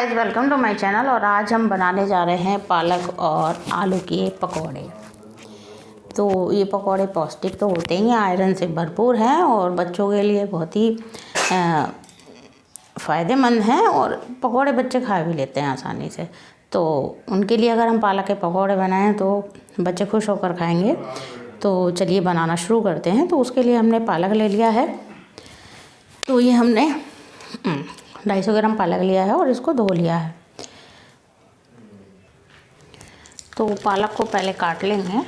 Guys, welcome to my channel. और आज हम बनाने जा रहे हैं पालक और आलू के पकौड़े। तो ये पकौड़े पौष्टिक तो होते ही हैं, आयरन से भरपूर हैं और बच्चों के लिए बहुत ही फ़ायदेमंद हैं। और पकौड़े बच्चे खा भी लेते हैं आसानी से। तो उनके लिए अगर हम पालक के पकौड़े बनाएं तो बच्चे खुश होकर खाएंगे। तो चलिए बनाना शुरू करते हैं। तो उसके लिए हमने पालक ले लिया है। तो ये हमने 250 ग्राम पालक लिया है और इसको धो लिया है। तो पालक को पहले काट लेंगे।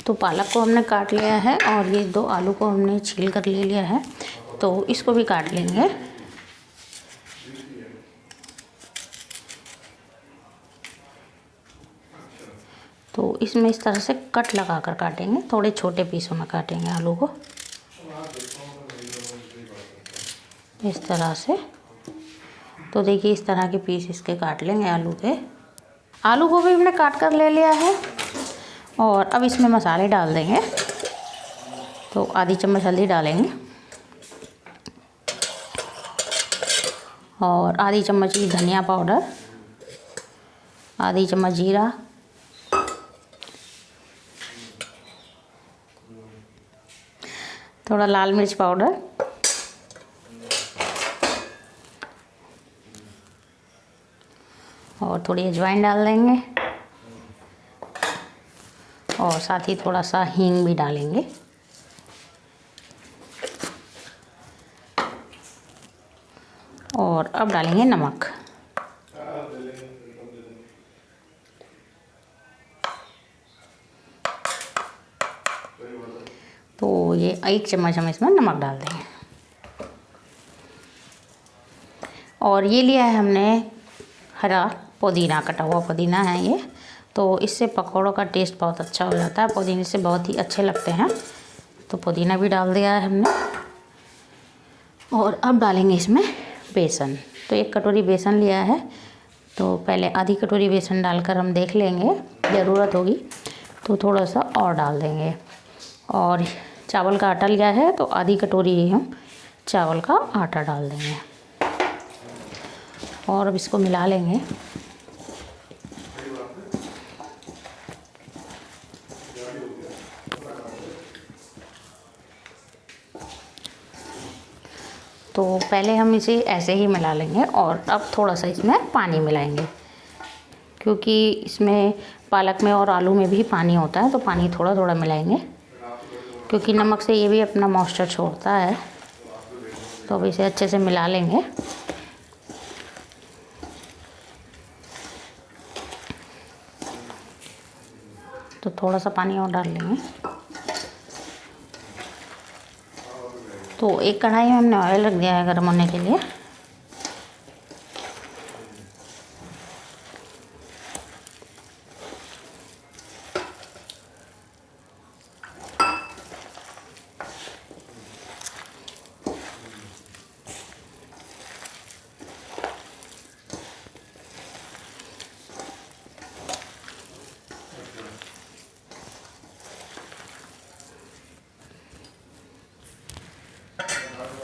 तो पालक को हमने काट लिया है और ये 2 आलू को हमने छील कर ले लिया है। तो इसको भी काट लेंगे। तो इसमें इस तरह से कट लगा कर काटेंगे, थोड़े छोटे पीसों में काटेंगे आलू को इस तरह से। तो देखिए इस तरह के पीस इसके काट लेंगे आलू के। आलू को भी हमने काट कर ले लिया है और अब इसमें मसाले डाल देंगे। तो आधी चम्मच हल्दी डालेंगे और आधी चम्मच धनिया पाउडर, आधी चम्मच जीरा, थोड़ा लाल मिर्च पाउडर, और थोड़ी अजवाइन डाल देंगे और साथ ही थोड़ा सा हींग भी डालेंगे। और अब डालेंगे नमक। तो ये 1 चम्मच हम इसमें नमक डाल देंगे। और ये लिया है हमने हरा पुदीना, कटा हुआ पुदीना है ये। तो इससे पकौड़ों का टेस्ट बहुत अच्छा हो जाता है, पुदीने से बहुत ही अच्छे लगते हैं। तो पुदीना भी डाल दिया है हमने। और अब डालेंगे इसमें बेसन। तो 1 कटोरी बेसन लिया है। तो पहले आधी कटोरी बेसन डालकर हम देख लेंगे, ज़रूरत होगी तो थोड़ा सा और डाल देंगे। और चावल का आटा लिया है तो आधी कटोरी ही हम चावल का आटा डाल देंगे और अब इसको मिला लेंगे। तो पहले हम इसे ऐसे ही मिला लेंगे और अब थोड़ा सा इसमें पानी मिलाएंगे, क्योंकि इसमें पालक में और आलू में भी पानी होता है। तो पानी थोड़ा थोड़ा मिलाएंगे, क्योंकि नमक से ये भी अपना मॉइस्चर छोड़ता है। तो अब इसे अच्छे से मिला लेंगे। तो थोड़ा सा पानी और डाल लेंगे। तो एक कढ़ाई में हमने ऑयल रख दिया है गर्म होने के लिए।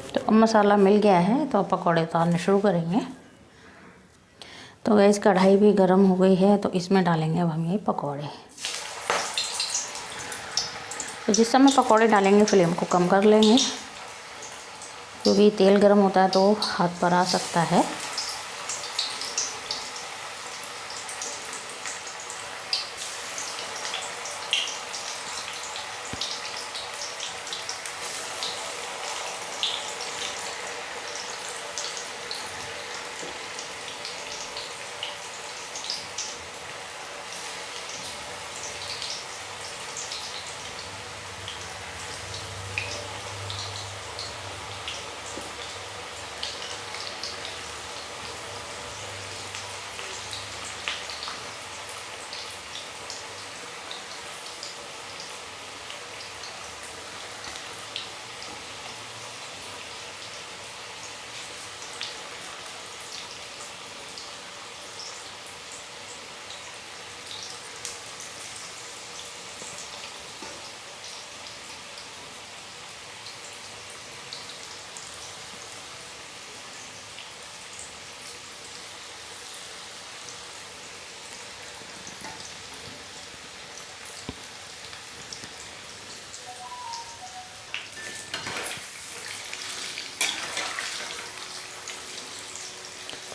तो अब मसाला मिल गया है तो अब पकौड़े उतारने शुरू करेंगे। तो गैस कढ़ाई भी गर्म हो गई है, तो इसमें डालेंगे अब हम ये पकौड़े। तो जिस समय पकौड़े डालेंगे फ्लेम को कम कर लेंगे, क्योंकि तेल गर्म होता है तो हाथ पर आ सकता है।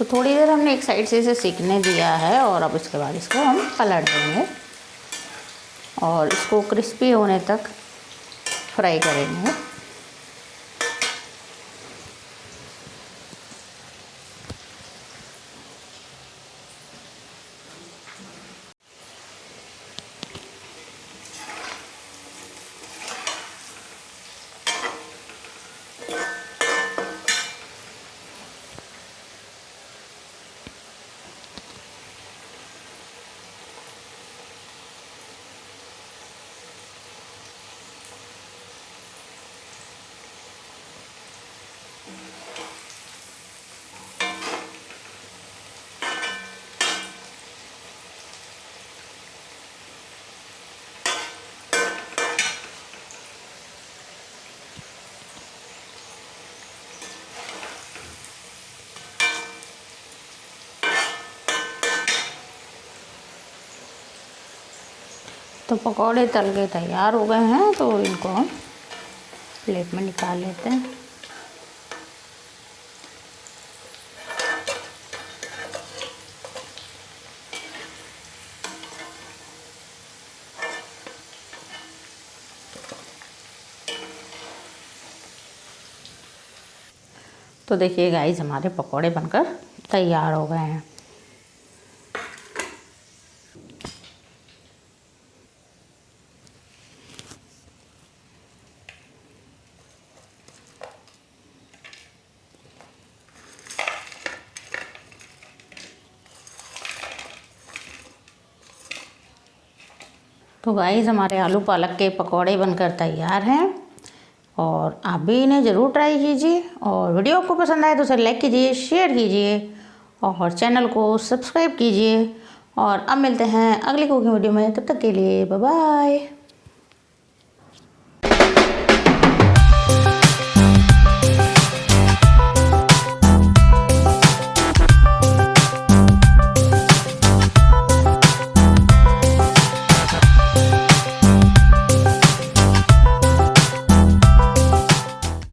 तो थोड़ी देर हमने एक साइड से इसे सीखने दिया है और अब इसके बाद इसको हम पलट देंगे और इसको क्रिस्पी होने तक फ्राई करेंगे। तो पकौड़े तल के तैयार हो गए हैं, तो इनको हम प्लेट में निकाल लेते हैं। तो देखिए गाइस, हमारे पकौड़े बनकर तैयार हो गए हैं। तो गाइस, हमारे आलू पालक के पकौड़े बनकर तैयार हैं और आप भी इन्हें ज़रूर ट्राई कीजिए। और वीडियो आपको पसंद आए तो उसे लाइक कीजिए, शेयर कीजिए और चैनल को सब्सक्राइब कीजिए। और अब मिलते हैं अगली कुकिंग वीडियो में, तब तक के लिए बाय बाय।